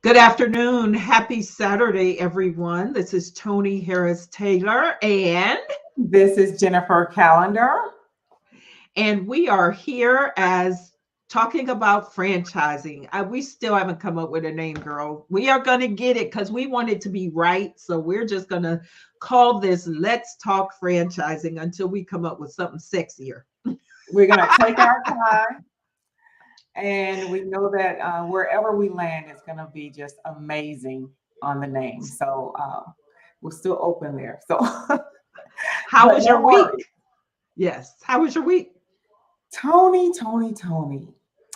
Good afternoon. Happy Saturday, everyone. This is Tony Harris Taylor, This is Jennifer Calendar. and we are here as talking about franchising. We still haven't come up with a name, girl. We are going to get it because we want it to be right. So we're just going to call this Let's Talk Franchising until we come up with something sexier. We're going to take our time, and we know that wherever we land, it's going to be just amazing on the name. So we're still open there. So, How but was no your week? worries. Yes. How was your week? Tony.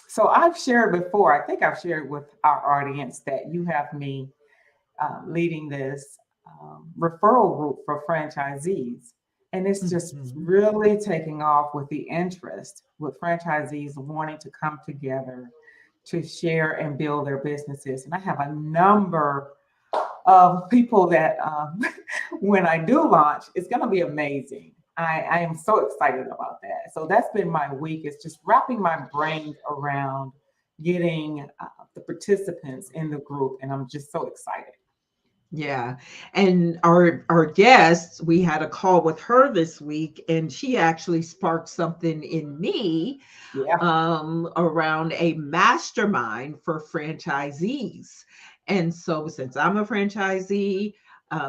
So I've shared before, I think I've shared with our audience that you have me leading this referral group for franchisees. And it's just Mhm. really taking off with the interest with franchisees wanting to come together to share and build their businesses. And I have a number of people that when I do launch, it's going to be amazing. I am so excited about that. So that's been my week. It's just wrapping my brain around getting the participants in the group. And I'm just so excited. Yeah. And our guest, we had a call with her this week, and she actually sparked something in me Yeah. around a mastermind for franchisees. And so since I'm a franchisee,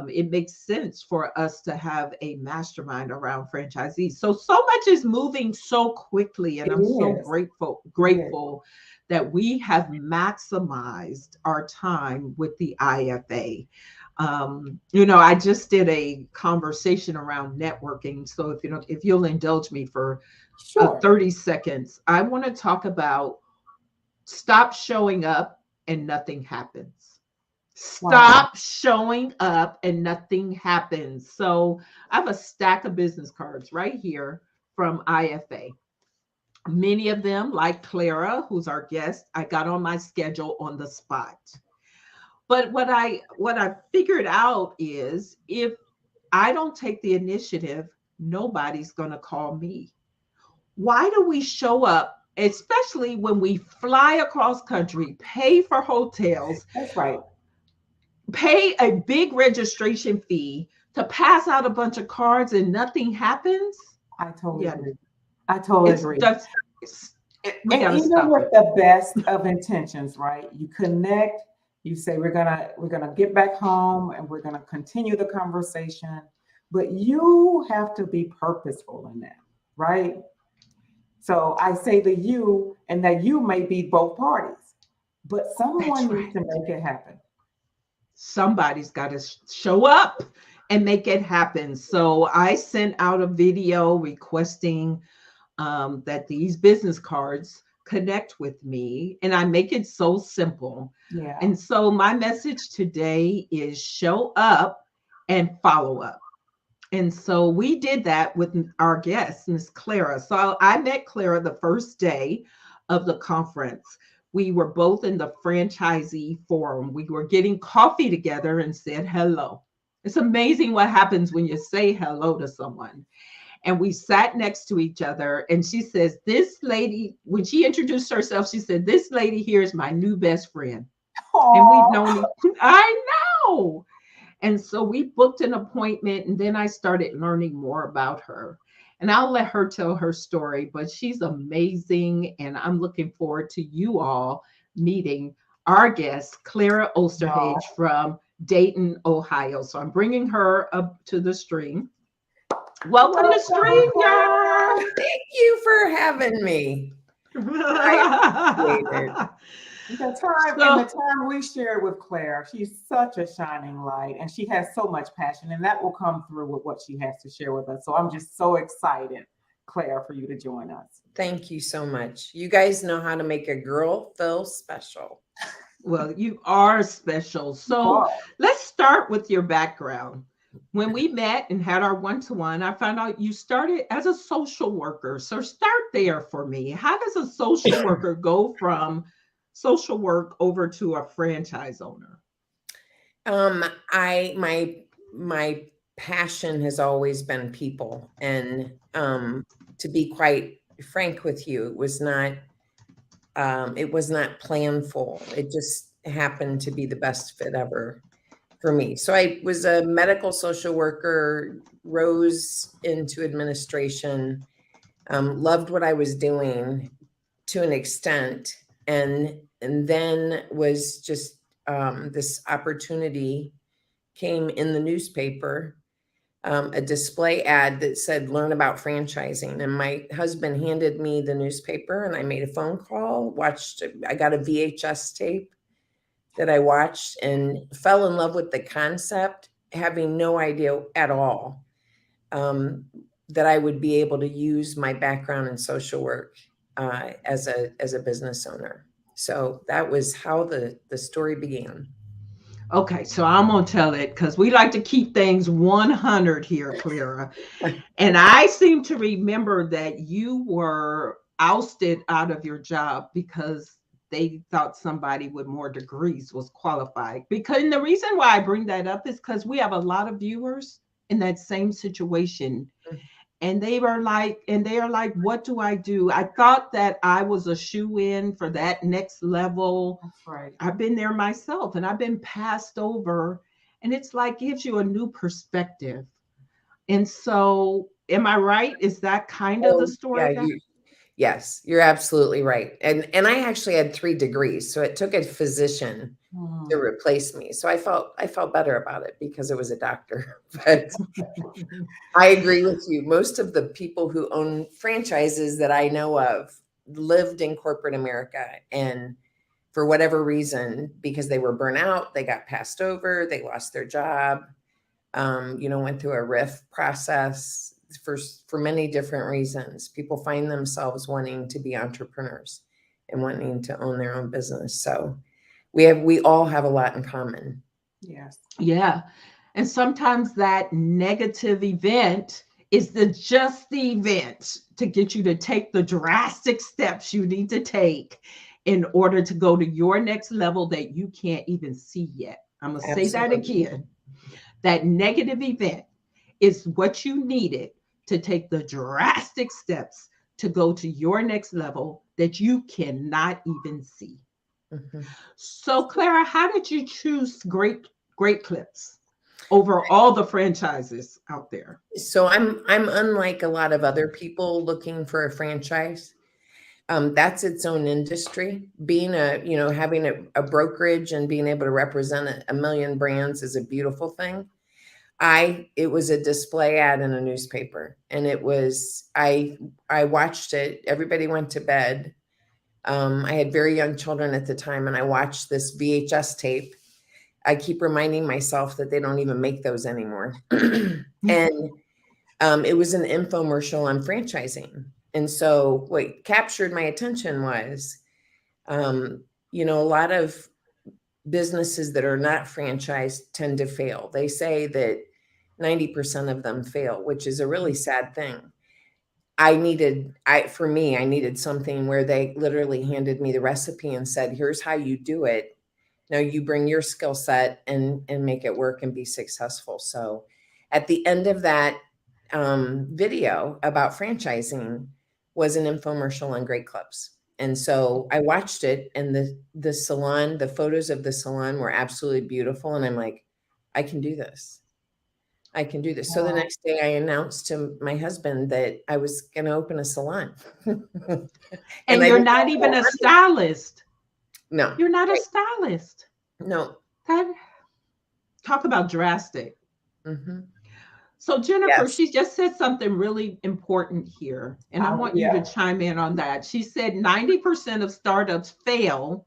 it makes sense for us to have a mastermind around franchisees. So much is moving so quickly, and It I'm so is. It is. grateful that we have maximized our time with the IFA. I just did a conversation around networking. So if you'll indulge me for Sure. 30 seconds, I want to talk about stop showing up and nothing happens. Wow. Stop showing up and nothing happens. So I have a stack of business cards right here from IFA. Many of them, like Clara, who's our guest, I got on my schedule on the spot. But what I figured out is if I don't take the initiative, nobody's going to call me. Why do we show up, especially when we fly across country, pay for hotels, That's right. pay a big registration fee to pass out a bunch of cards and nothing happens? I totally Yeah, agree. I totally it's agree. just we And got to even stop with it. the best of intentions, right? You connect, you say we're gonna get back home and we're gonna continue the conversation, but you have to be purposeful in that, right? So I say the you, and that you may be both parties, but That's someone needs right. to make it happen. Somebody's got to show up and make it happen. So I sent out a video requesting that these business cards connect with me, and I make it so simple. Yeah. And so my message today is show up and follow up. And so we did that with our guest, Miss Clara. So I met Clara the first day of the conference. We were both in the franchisee forum. We were getting coffee together and said hello. It's amazing what happens when you say hello to someone. And we sat next to each other. And she says, this lady, when she introduced herself, she said, this lady here is my new best friend. And we've Oh, known, I know. And so we booked an appointment, and then I started learning more about her. And I'll let her tell her story, but she's amazing. And I'm looking forward to you all meeting our guest, Clara Osterhage no. from Dayton, Ohio. So I'm bringing her up to the stream. Welcome to Welcome, StreamYard. Clara. Thank you for having me. I appreciate it. The So, time we shared with Claire, she's such a shining light and she has so much passion, and that will come through with what she has to share with us. So I'm just so excited, Claire, for you to join us. Thank you so much. You guys know how to make a girl feel special. well, you are special. You So are. let's start with your background. When we met and had our one to one, I found out you started as a social worker. So start there for me. How does a social worker go from social work over to a franchise owner? My passion has always been people, and to be quite frank with you, it was not planful. It just happened to be the best fit ever for me. So I was a medical social worker, rose into administration, loved what I was doing to an extent, and then was just this opportunity came in the newspaper, a display ad that said learn about franchising, and my husband handed me the newspaper and I made a phone call, I got a VHS tape that I watched and fell in love with the concept, having no idea at all that I would be able to use my background in social work as a business owner. So that was how the story began. Okay, so I'm gonna tell it because we like to keep things 100 here, Clara. And I seem to remember that you were ousted out of your job because they thought somebody with more degrees was qualified. Because and the reason why I bring that up is because we have a lot of viewers in that same situation. And they are like, what do I do? I thought that I was a shoe-in for that next level. That's right. I've been there myself and I've been passed over. And it's like gives you a new perspective. And so, am I right? Is that kind of the Oh, story yeah, that? yes, you're absolutely right. And I actually had 3 degrees, so it took a physician to replace me. So I felt better about it because it was a doctor. But I agree with you. Most of the people who own franchises that I know of lived in corporate America, and for whatever reason, because they were burnt out, they got passed over, they lost their job, went through a RIF process for many different reasons. People find themselves wanting to be entrepreneurs and wanting to own their own business. So we all have a lot in common. Yes. Yeah. And sometimes that negative event is just the event to get you to take the drastic steps you need to take in order to go to your next level that you can't even see yet. I'm going to say that Absolutely. again. That negative event is what you needed to take the drastic steps to go to your next level that you cannot even see. Mhm. So, Clara, how did you choose Great Clips over all the franchises out there? So I'm unlike a lot of other people looking for a franchise. That's its own industry. Being having a brokerage and being able to represent a million brands is a beautiful thing. It was a display ad in a newspaper, and I watched it. Everybody went to bed. I had very young children at the time, and I watched this VHS tape. I keep reminding myself that they don't even make those anymore. And it was an infomercial on franchising. And so what captured my attention was, a lot of businesses that are not franchised tend to fail. They say that 90% of them fail, which is a really sad thing. I needed something where they literally handed me the recipe and said, here's how you do it. Now you bring your skill set and make it work and be successful. So at the end of that video about franchising was an infomercial on Great Clips. And so I watched it, and the salon, the photos of the salon were absolutely beautiful. And I'm like, I can do this. I can do this. So the Wow. next day I announced to my husband that I was going to open a salon. And And I you're didn't not have even a money. stylist. No, You're not a right. stylist. No. That talk about drastic. Mm-hmm. So Jennifer, Yes. she just said something really important here, and I want you to Yeah. chime in on that. She said 90% of startups fail.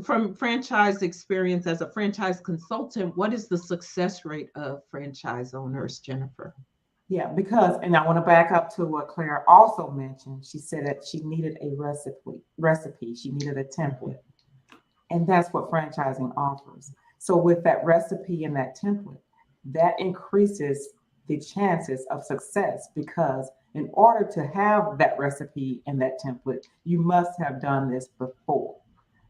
From franchise experience as a franchise consultant, what is the success rate of franchise owners, Jennifer? Yeah, because, and I want to back up to what Claire also mentioned. She said that she needed a recipe. She needed a template. And that's what franchising offers. So with that recipe and that template, that increases the chances of success, because in order to have that recipe and that template, you must have done this before.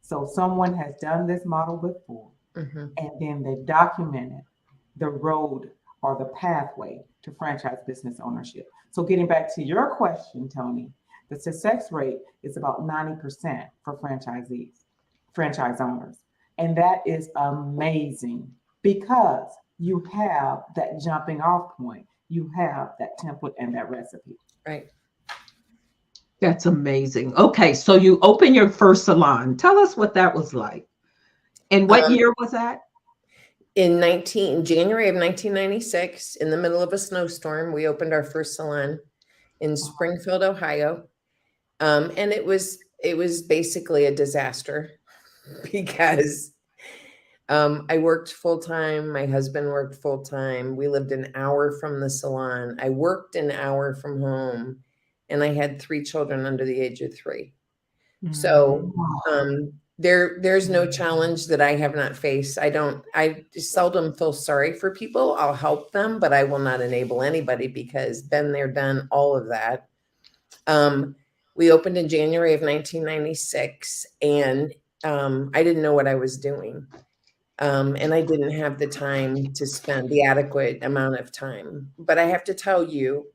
So someone has done this model before, Mm-hmm. and then they've documented the road or the pathway to franchise business ownership. So getting back to your question, Tony, the success rate is about 90% for franchisees. franchise owners. And that is amazing because you have that jumping off point. You have that template and that recipe. Right. That's amazing. Okay, so you open your first salon. Tell us what that was like. And what Um, year was that? in January of 1996, in the middle of a snowstorm, we opened our first salon in Springfield, Ohio. And it was basically a disaster because I worked full time. My husband worked full time. We lived an hour from the salon. I worked an hour from home, and I had 3 children under the age of 3. So there's no challenge that I have not faced. I seldom feel sorry for people. I'll help them, but I will not enable anybody because been there, done all of that. We opened in January of 1996, and I didn't know what I was doing. And I didn't have the time to spend the adequate amount of time. But I have to tell you,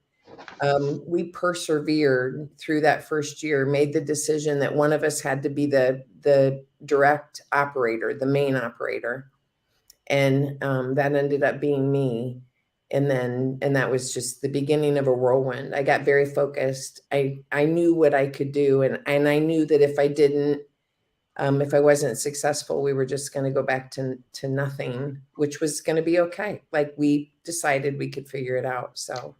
we persevered through that first year, made the decision that one of us had to be the direct operator, the main operator. And that ended up being me. And that was just the beginning of a whirlwind. I got very focused. I knew what I could do. And I knew that if I wasn't successful, we were just going to go back to nothing, which was going to be okay. Like we decided we could figure it out. So.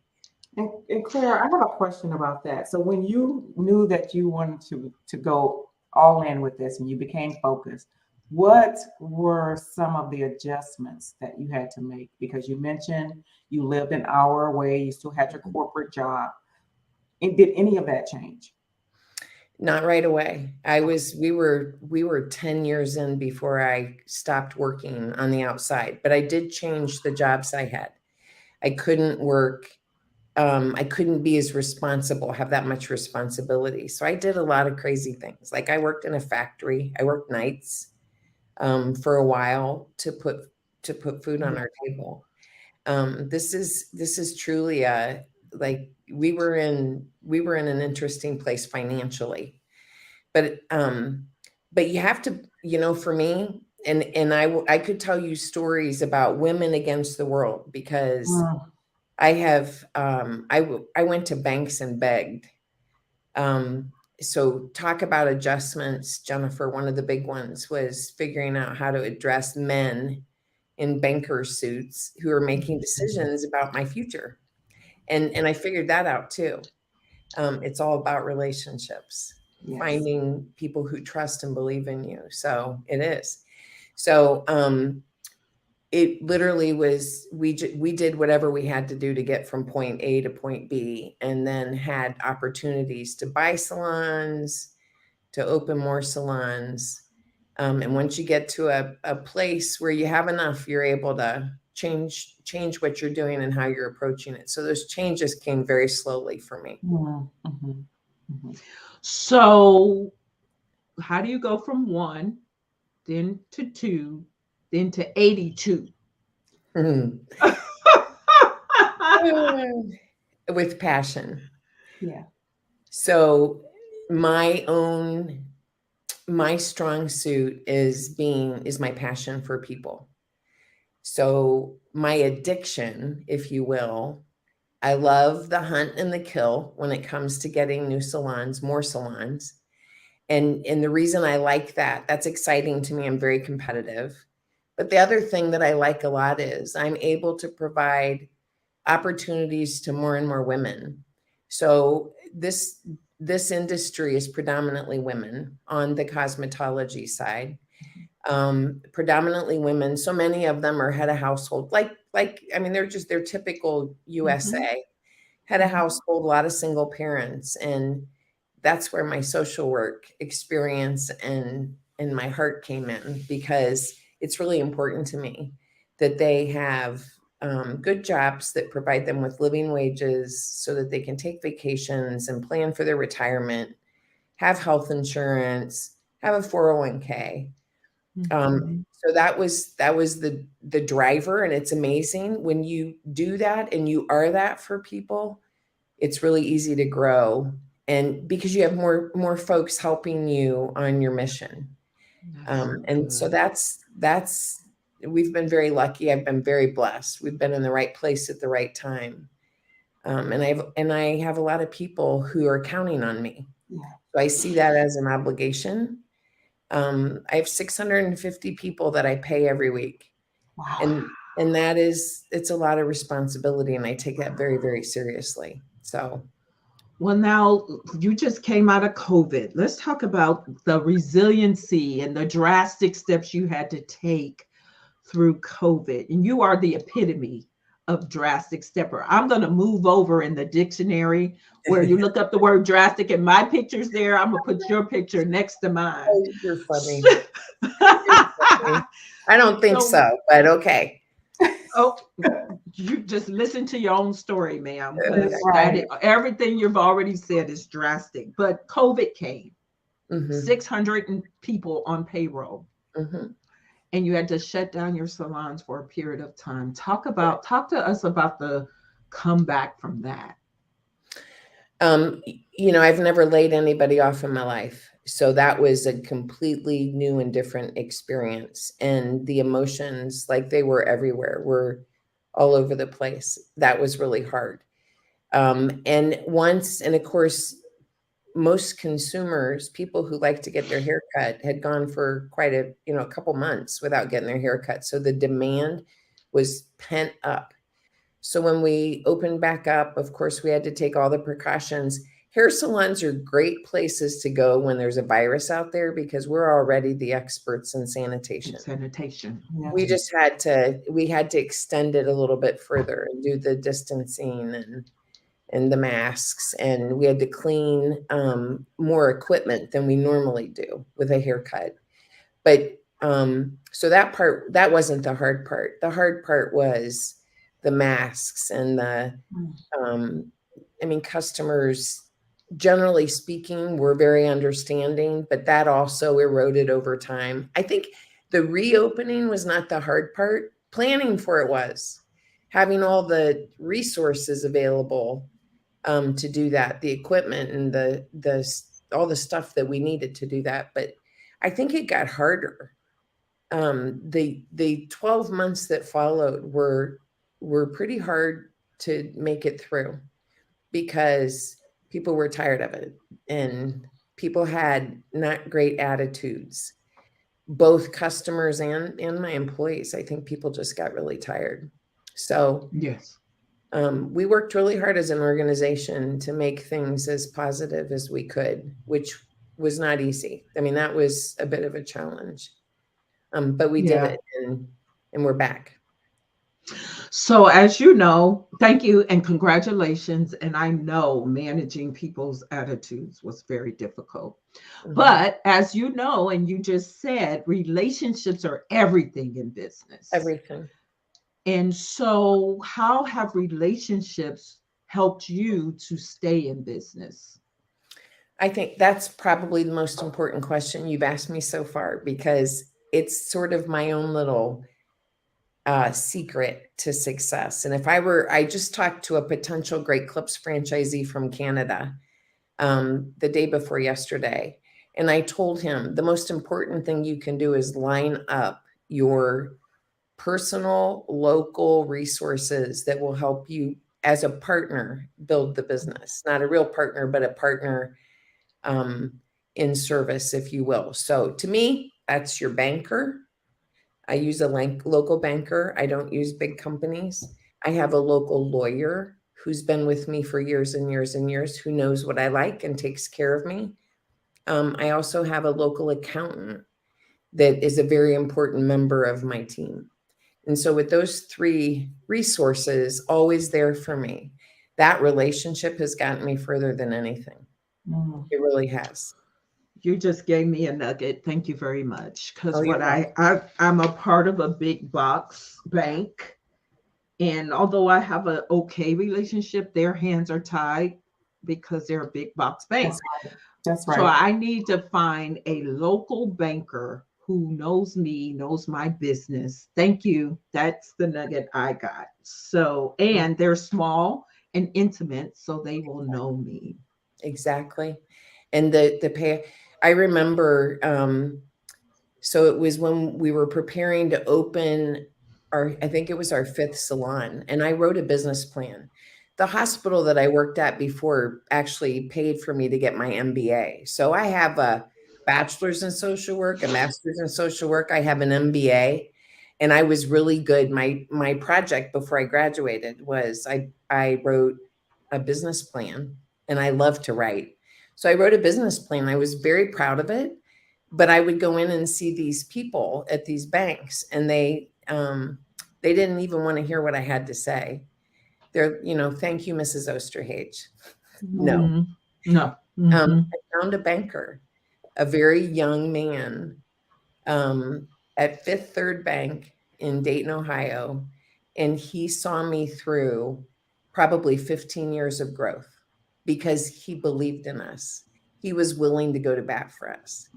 And Claire, I have a question about that. So when you knew that you wanted to go all in with this and you became focused, what were some of the adjustments that you had to make? Because you mentioned you lived an hour away, you still had your corporate job. And did any of that change? Not right away. We were 10 years in before I stopped working on the outside, but I did change the jobs I had. I couldn't work. I couldn't be as responsible, have that much responsibility. So I did a lot of crazy things. Like I worked in a factory. I worked nights for a while to put food on our table. This is truly like we were in an interesting place financially, but you have to, for me, and I could tell you stories about women against the world because I have, I went to banks and begged. So talk about adjustments, Jennifer. One of the big ones was figuring out how to address men in banker suits who are making decisions about my future. And I figured that out too. It's all about relationships, Yes. finding people who trust and believe in you. So it is. So, it literally was, we did whatever we had to do to get from point A to point B, and then had opportunities to buy salons, to open more salons. And once you get to a place where you have enough, you're able to change what you're doing and how you're approaching it. So those changes came very slowly for me. Mm-hmm. Mm-hmm. So how do you go from 1, then to 2, then to 82? With passion. Yeah. So my strong suit is my passion for people. So my addiction, if you will, I love the hunt and the kill when it comes to getting new salons, more salons. And the reason I like that's exciting to me. I'm very competitive. But the other thing that I like a lot is I'm able to provide opportunities to more and more women. So this industry is predominantly women on the cosmetology side. Predominantly women. So many of them are head of household. I mean, they're typical USA, head of household, a lot of single parents. And that's where my social work experience and my heart came in, because it's really important to me that they have good jobs that provide them with living wages so that they can take vacations and plan for their retirement, have health insurance, have a 401k. So that was the driver. And it's amazing when you do that and you are that for people, it's really easy to grow. And because you have more folks helping you on your mission. That's so And so good. that's we've been very lucky. I've been very blessed. We've been in the right place at the right time. And I have a lot of people who are counting on me. Yeah. So I see that as an obligation. I have 650 people that I pay every week. Wow. And it's a lot of responsibility, and I take that very, very seriously. So Well, now you just came out of COVID. Let's talk about the resiliency and the drastic steps you had to take through COVID. And you are the epitome of drastic stepper. I'm going to move over in the dictionary where you look up the word drastic, and my picture's there. I'm going to put your picture next to mine. oh, you're funny. You're funny. I don't think So, so, but okay. oh, you just listen to your own story, ma'am, because Okay. Right. everything you've already said is drastic. But COVID came, Mm-hmm. 600 people on payroll, Mm-hmm. and you had to shut down your salons for a period of time. Talk to us about the comeback from that. I've never laid anybody off in my life. So that was a completely new and different experience. And the emotions, like they were everywhere, were all over the place. That was really hard. And of course, most consumers, people who like to get their hair cut, had gone for quite a couple months without getting their hair cut. So the demand was pent up. So when we opened back up, of course, we had to take all the precautions. Hair salons are great places to go when there's a virus out there because we're already the experts in sanitation. Sanitation. Yeah. We had to extend it a little bit further and do the distancing and the masks, and we had to clean more equipment than we normally do with a haircut. But so that wasn't the hard part. The hard part was the masks and um, customers, generally speaking, were very understanding, but that also eroded over time. I think the reopening was not the hard part. Planning for it was. Having all the resources available to do that, the equipment and the all the stuff that we needed to do that. But I think it got harder. The 12 months that followed were pretty hard to make it through because people were tired of it and people had not great attitudes, both customers and my employees. I think people just got really tired. So Yes. we worked really hard as an organization to make things as positive as we could, which was not easy. I mean, that was a bit of a challenge, but we did Yeah. it, and we're back. So, as you know, thank you and congratulations. And I know managing people's attitudes was very difficult. Mhm. But as you know, and you just said, relationships are everything in business. Everything. And so, how have relationships helped you to stay in business? I think that's probably the most important question you've asked me so far because it's sort of my own little secret to success. And I just talked to a potential Great Clips franchisee from Canada the day before yesterday. And I told him the most important thing you can do is line up your personal, local resources that will help you as a partner build the business, not a real partner, but a partner um, in service, if you will. So to me, that's your banker. I use a local banker. I don't use big companies. I have a local lawyer who's been with me for years and years and years, who knows what I like and takes care of me. I also have a local accountant that is a very important member of my team. And so, with those three resources always there for me, that relationship has gotten me further than anything. Mhm. It really has. You just gave me a nugget. Thank you very much. Oh, Because you're welcome. I'm a part of a big box bank, and although I have an okay relationship, their hands are tied because they're a big box bank. That's right. That's So right. I need to find a local banker who knows me, knows my business. Thank you. That's the nugget I got. So, and they're small and intimate, so they will know me. Exactly. And the pay, I remember So it was when we were preparing to open I think it was our 5th salon, and I wrote a business plan. The hospital that I worked at before actually paid for me to get my MBA. So I have a bachelor's in social work, a master's in social work. I have an MBA, and I was really good. My project before I graduated was I wrote a business plan, and I love to write. So I wrote a business plan. I was very proud of it, but I would go in and see these people at these banks, and they didn't even want to hear what I had to say. They're, thank you, Mrs. Osterhage. No. Mhm. No. Mhm. I found a banker, a very young man, at Fifth Third Bank in Dayton, Ohio, and he saw me through probably 15 years of growth because he believed in us. He was willing to go to bat for us.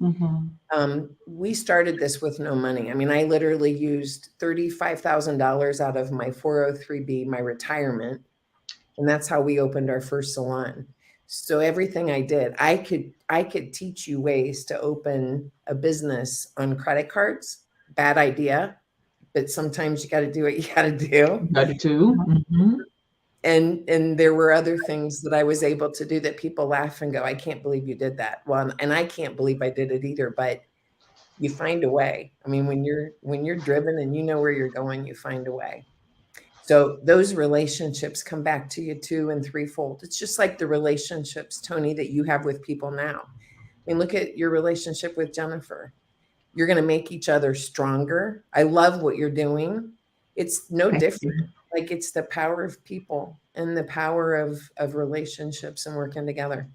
We started this with no money. I mean, I literally used $35,000 out of my 403B, my retirement, and that's how we opened our first salon. So everything I did, I could teach you ways to open a business on credit cards. Bad idea, but sometimes you got to do what you got to do. Got to. Mhm. And there were other things that I was able to do that people laugh and go, I can't believe you did that. Well, and I can't believe I did it either, but you find a way. I mean, when you're driven and you know where you're going, you find a way. So those relationships come back to you 2 and 3-fold. It's just like the relationships, Tony, that you have with people now. I mean, look at your relationship with Jennifer. You're going to make each other stronger. I love what you're doing. It's no Thank different. you. Like, it's the power of people and the power of relationships and working together.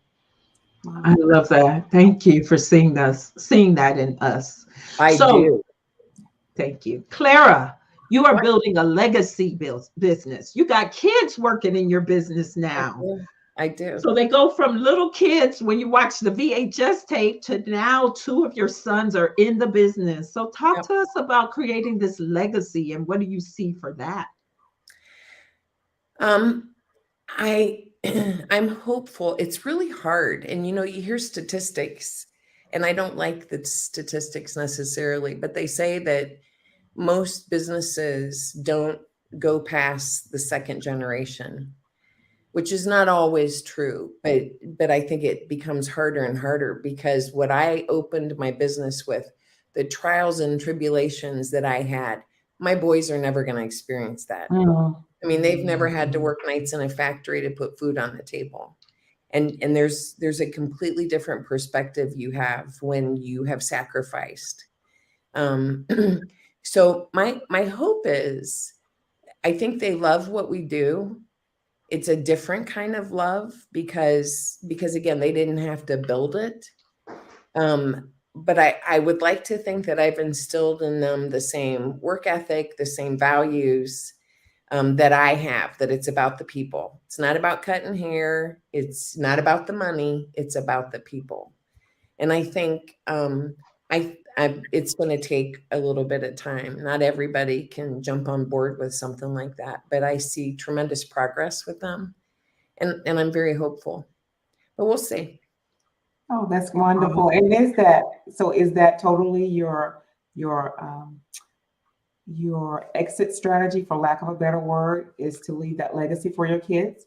I love that. Thank you for seeing that in us. I So, do. thank you. Clara, you are building a legacy business. You got kids working in your business now. I do. So they go from little kids when you watch the VHS tape to now 2 of your sons are in the business. So talk to us about creating this legacy and what do you see for that? I'm hopeful. It's really hard. And you hear statistics, and I don't like the statistics necessarily, but they say that most businesses don't go past the second generation, which is not always true, but I think it becomes harder and harder because what I opened my business with, the trials and tribulations that I had, my boys are never going to experience that. I mean, they've never had to work nights in a factory to put food on the table. And there's a completely different perspective you have when you have sacrificed. So my hope is, I think they love what we do. It's a different kind of love because again, they didn't have to build it. But I would like to think that I've instilled in them the same work ethic, the same values that I have, that it's about the people. It's not about cutting hair. It's not about the money. It's about the people. And I think it's going to take a little bit of time. Not everybody can jump on board with something like that, but I see tremendous progress with them, and I'm very hopeful. But we'll see. Oh, that's wonderful. And is that totally your exit strategy, for lack of a better word, is to leave that legacy for your kids?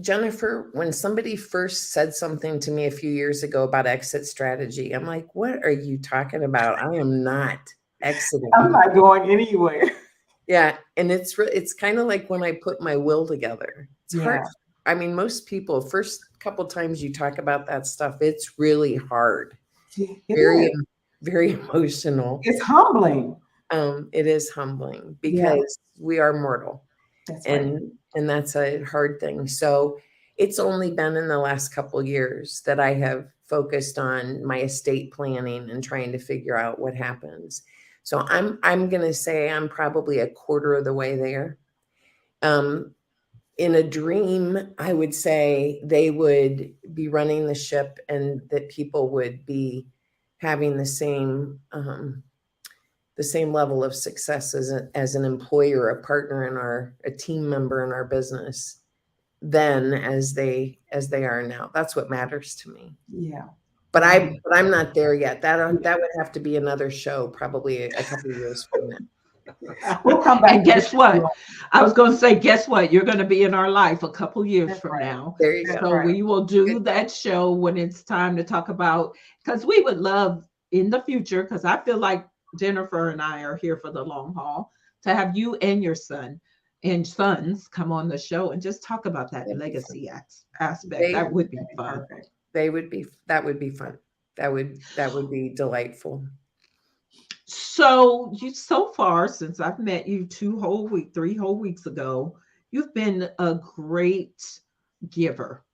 Jennifer, when somebody first said something to me a few years ago about exit strategy, I'm like, what are you talking about? I am not exiting. I'm not going anywhere. Yeah. And it's kind of like when I put my will together. It's hard. I mean, most people, first couple times you talk about that stuff, it's really hard. Very, very emotional. It's humbling. It is humbling because we are mortal. That's right. And that's a hard thing. So it's only been in the last couple of years that I have focused on my estate planning and trying to figure out what happens. So I'm going to say I'm probably a quarter of the way there. In a dream, I would say they would be running the ship and that people would be having the same level of success as an employer, a partner a team member in our business then as they are now. That's what matters to me. Yeah. But I'm not there yet. That would have to be another show, probably a couple of years from now. We'll come back. And guess what? I was going to say, guess what? You're going to be in our life a couple years That's from right. now. There you That's go. So right. we will do Good. that show when it's time to talk about, because we would love in the future, because I feel like Jennifer and I are here for the long haul, to have you and your son and sons come on the show and just talk about that That'd be legacy aspect. That would be fun. Perfect. That would be fun. That would be delightful. So so far, since I've met you 3 whole weeks ago, you've been a great giver.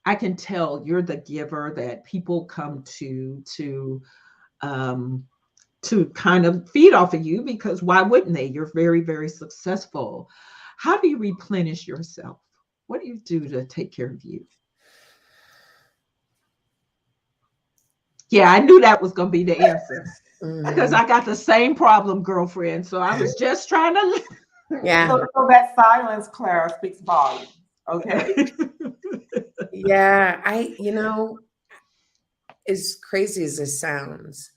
I can tell you're the giver that people come um, to kind of feed off of you, because why wouldn't they? You're very, very successful. How do you replenish yourself? What do you do to take care of you? Yeah, I knew that was going to be the answer, because I got the same problem, girlfriend. So I was just trying to. Yeah. So that silence, Clara, speaks volumes. Okay. Yeah. As crazy as this sounds,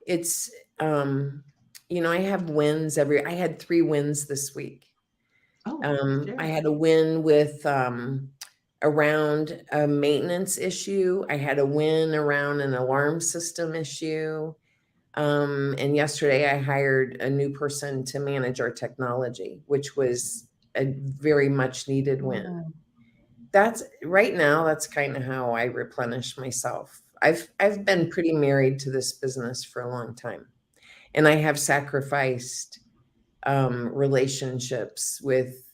it's, I have wins I had 3 wins this week. I had a win with, around a maintenance issue. I had a win around an alarm system issue. And yesterday I hired a new person to manage our technology, which was a very much needed win. That's right now, that's kind of how I replenish myself. I've been pretty married to this business for a long time, and I have sacrificed relationships with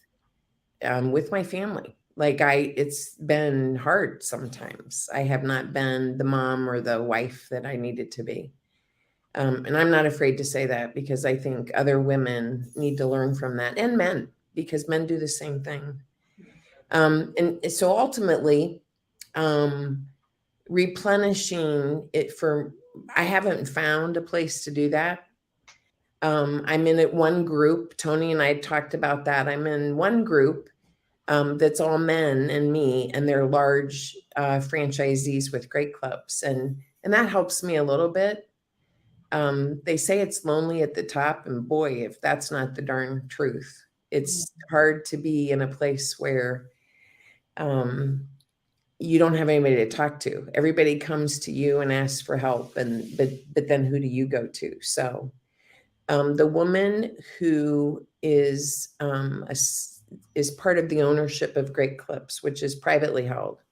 my family. Like it's been hard sometimes. I have not been the mom or the wife that I needed to be. And I'm not afraid to say that, because I think other women need to learn from that, and men, because men do the same thing. And so ultimately, replenishing it I haven't found a place to do that. I'm in one group. Tony and I talked about that. I'm in one group that's all men and me, and they're large franchisees with Great Clips, and that helps me a little bit. They say it's lonely at the top, and boy, if that's not the darn truth. It's hard to be in a place where you don't have anybody to talk to. Everybody comes to you and asks for help, but then who do you go to? So the woman who is part of the ownership of Great Clips, which is privately held,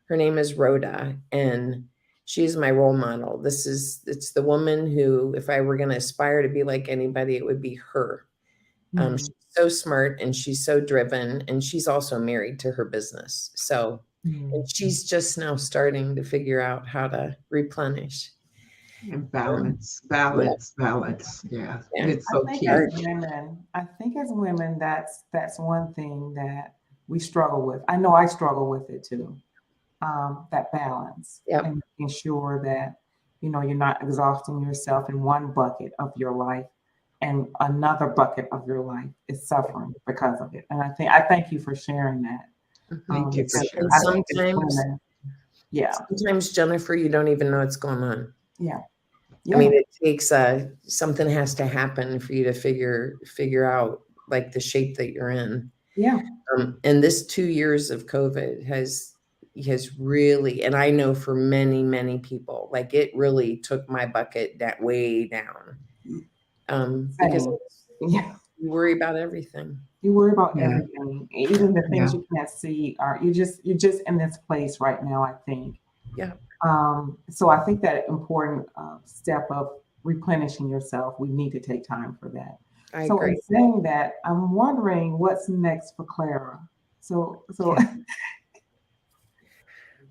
her name is Rhoda, and she's my role model. It's the woman who, if I were going to aspire to be like anybody, it would be her. She's so smart, and she's so driven, and she's also married to her business. So, and she's just now starting to figure out how to replenish. And balance. Yeah. It's so key. I think as women, that's one thing that we struggle with. I know I struggle with it too. That balance, and making sure that you're not exhausting yourself in one bucket of your life, and another bucket of your life is suffering because of it. And I thank you for sharing that. Thank you for sharing. Sometimes, Jennifer, you don't even know what's going on. Yeah. I mean, it takes something has to happen for you to figure out like the shape that you're in. Yeah. And this 2 years of COVID has really, and I know for many, many people, like it really took my bucket way down. Because you worry about everything. You worry about everything, even the things you can't see. You're just in this place right now, I think. Yeah. So I think that important step of replenishing yourself, we need to take time for that. I so agree. In saying that, I'm wondering what's next for Clara. So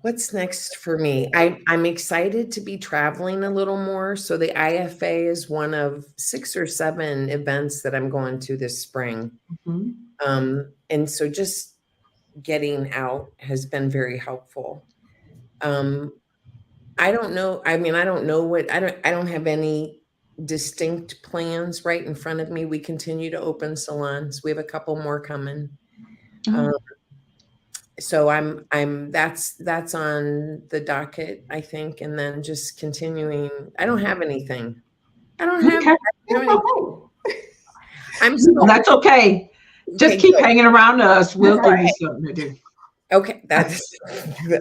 what's next for me? I'm excited to be traveling a little more. So the IFA is one of 6 or 7 events that I'm going to this spring. And so just getting out has been very helpful. I don't know. I mean, I don't know I don't have any distinct plans right in front of me. We continue to open salons. We have a couple more coming. So that's on the docket, I think, and then just continuing. I don't have anything. I don't have, Okay. I don't have anything. Okay. I'm still That's okay. Just okay. keep Good. hanging around us. We'll That's give you right. something to do. Okay, that's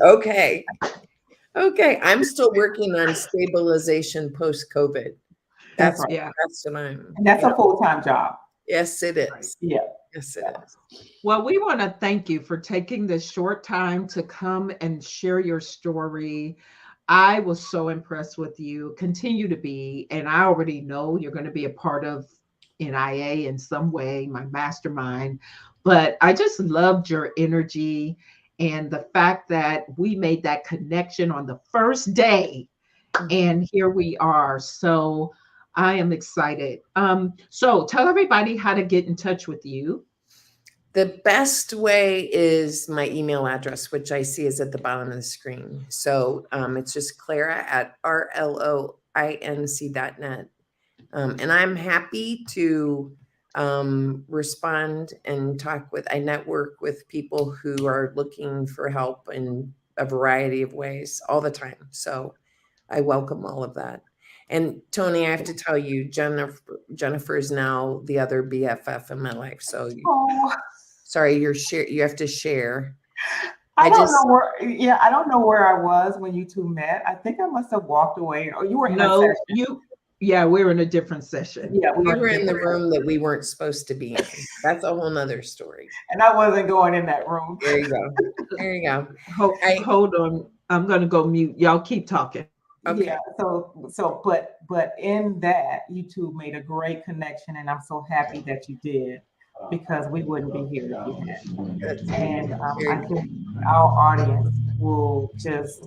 okay. Okay, I'm still working on stabilization post-COVID. That's That's right. Yeah. that's what I'm. And that's Yeah. a full-time job. Yes, it is. Yeah. Yes, it Yeah. is. Well, we want to thank you for taking this short time to come and share your story. I was so impressed with you, continue to be, and I already know you're going to be a part of NIA in some way, my mastermind. But I just loved your energy and the fact that we made that connection on the first day, and here we are. So I am excited. So tell everybody how to get in touch with you. The best way is my email address, which I see is at the bottom of the screen. So it's just Clara at rloinc.net. And I'm happy to respond and talk with, I network with people who are looking for help in a variety of ways all the time. So I welcome all of that. And Tony, I have to tell you, Jennifer is now the other BFF in my life. So Oh, sorry, you have to share. I I don't just, know where, yeah, I don't know where I was when you two met. I think I must have walked away, or you were in a No, session. yeah, we're in a different session. Yeah, we we were in were a in the different session. room that we weren't supposed to be in. That's a whole nother story. And I wasn't going in that room. There you go. There you go. Hold on. I'm gonna go mute. Y'all keep talking. Okay. Yeah, but in that, you two made a great connection, and I'm so happy that you did, because we wouldn't be here if you hadn't. That's And very I good. think our audience will just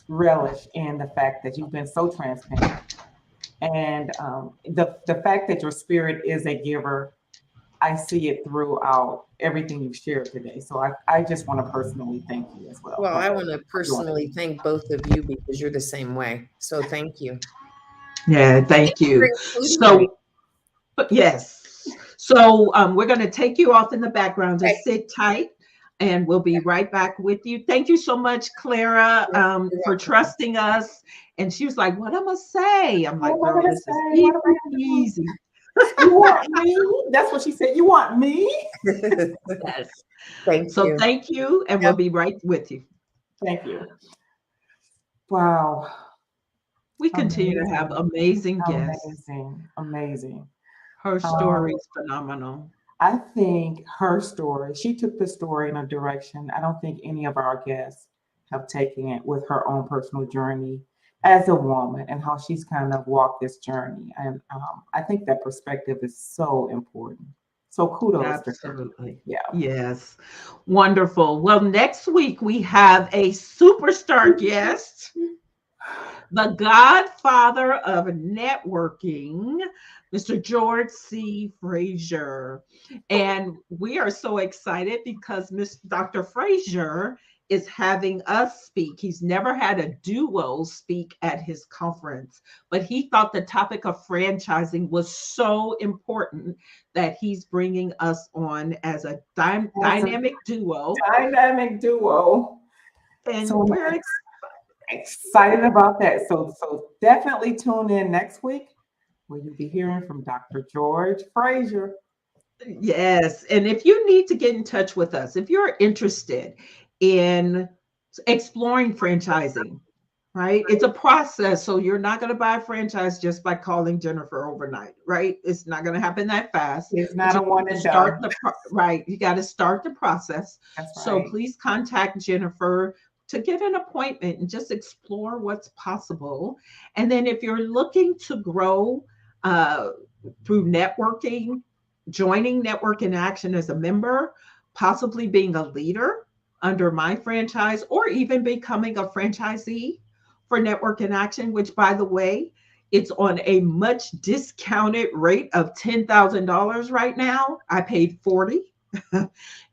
relish in the fact that you've been so transparent, and the fact that your spirit is a giver. I see it throughout everything you've shared today. So I just want to personally thank you as well Well, I want to for doing personally thank both of you because you're the same way. So thank you. Yeah, Thank thank you for you. including me. So, yes. So, we're gonna take you off in the background. Okay. Just sit tight, and we'll be right back with you. Thank you so much, Clara, You're for welcome. trusting us. And she was like, "What I'm gonna say?" I'm What like, am I "Girl, gonna this is say? What easy am I gonna do? easy." You want me? That's what she said. You want me? Yes. Thank So, you. thank you, and we'll Yep. be right with you. Thank you. Wow. We continue to have Amazing. amazing guests. Amazing. Amazing. Her Um, story is phenomenal. I think her story, she took the story in a direction I don't think any of our guests have taken it, with her own personal journey as a woman and how she's kind of walked this journey. And I think that perspective is so important. So kudos to her. Absolutely. Yeah. Yes. Wonderful. Well, next week we have a superstar guest, the godfather of networking, Mr. George C. Frazier. And we are so excited because Dr. Frazier is having us speak. He's never had a duo speak at his conference, but he thought the topic of franchising was so important that he's bringing us on as a That's a dynamic duo. dynamic duo. And So we're excited about that. So definitely tune in next week, where you'll be hearing from Dr. George Frazier. Yes. And if you need to get in touch with us, if you're interested in exploring franchising, right? It's a process. So you're not going to buy a franchise just by calling Jennifer overnight, right? It's not going to happen that fast. It's But not you a one have to and start done. right. You got to start the process. That's So right. please contact Jennifer to get an appointment and just explore what's possible. And then if you're looking to grow uh, through networking, joining Network in Action as a member, possibly being a leader under my franchise, or even becoming a franchisee for Network in Action, which, by the way, it's on a much discounted rate of $10,000 right now. I paid 40,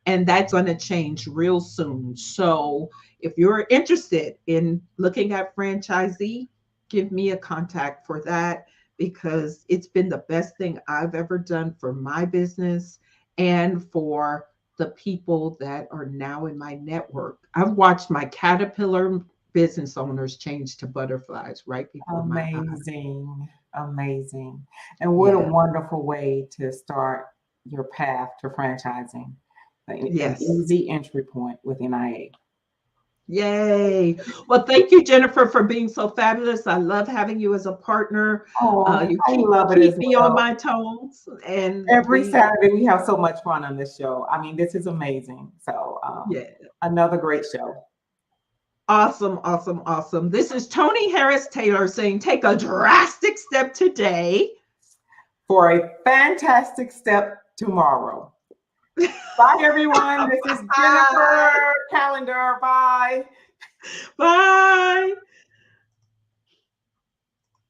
and that's going to change real soon. So if you're interested in looking at franchisee, give me a contact for that, because it's been the best thing I've ever done for my business and for the people that are now in my network. I've watched my caterpillar business owners change to butterflies right before my eyes. Amazing, amazing. And what a Yeah. wonderful way to start your path to franchising. An Yes. easy entry point with NIA. Yay. Well, thank you, Jennifer, for being so fabulous. I love having you as a partner. Oh, You I keep love it keep as me on well. my toes, and Every we, Saturday we have so much fun on this show. I mean, this is amazing. So yeah. another great show. Awesome, awesome, awesome. This is Tony Harris Taylor saying, take a drastic step today For a fantastic step tomorrow. Bye, everyone. This is Jennifer Calendar. Bye. Bye.